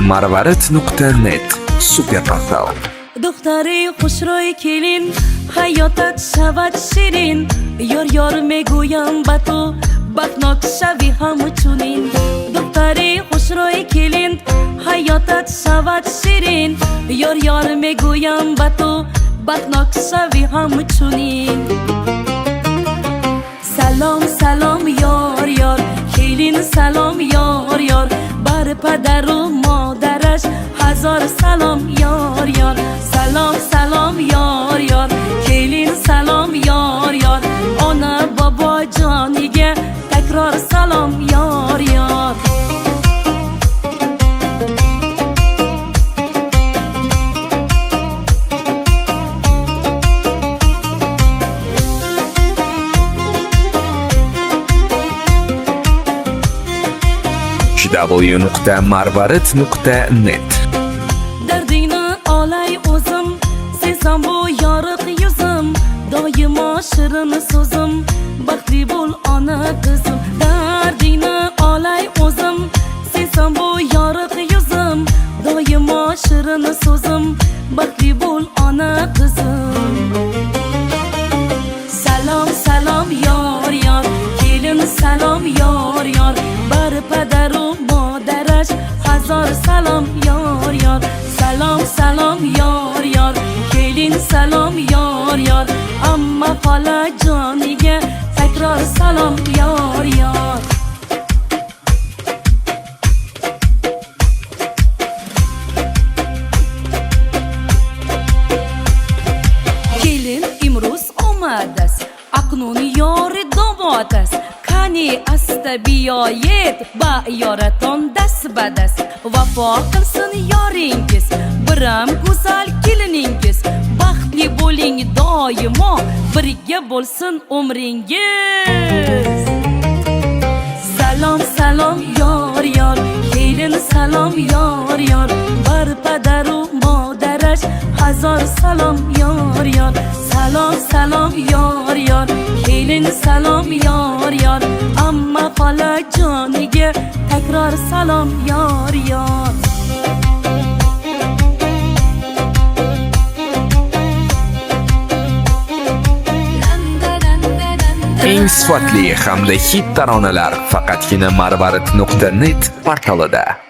marvarid.net super portal. دختری خوشروی کلین حیاتت شود شیرین یار میگویم با تو بخناک شوی همچونین دختری خوشروی کلین حیاتت شود شیرین یار میگویم با تو بخناک شوی همچونین سلام سلام یار یار کلین سلام یار یار بر پدر و مادرش هزار سلام یار یار سلام سلام یار یار کلین سلام یار یار آنا بابا جانیگه تکرار سلام یار یار www.marvarid.net dardingni olay o'zim sezsam bu yoriq yuzim doimo shirin so'zim baxtli bo'l ona qizim dardingni olay o'zim sezsam bu yoriq yuzim doimo shirin so'zim baxtli bo'l ona qizim salom salom yor yor kelin salom yor yor bar padaru modarash hazor salom yor yor salom salom yor yor kelin salom yor yor amma xola joniga takror salom yor yor kelin imro'z omadast aqnun yori domodas qani asta biyoyet ba yoraton dast badast vafo qilsin yoringiz biram go'zal keliningiz baxtli bo'ling doimo birga bo'lsin umringiz salom salom yor yor kelin salom yor yor bar padaru modarash hazor salom yor yor salom salom yor yor kelin salom yor yor amma xola joniga takror salom yor yor eng sifatli hamda hit taronalar faqatgina marvarid.net portalida.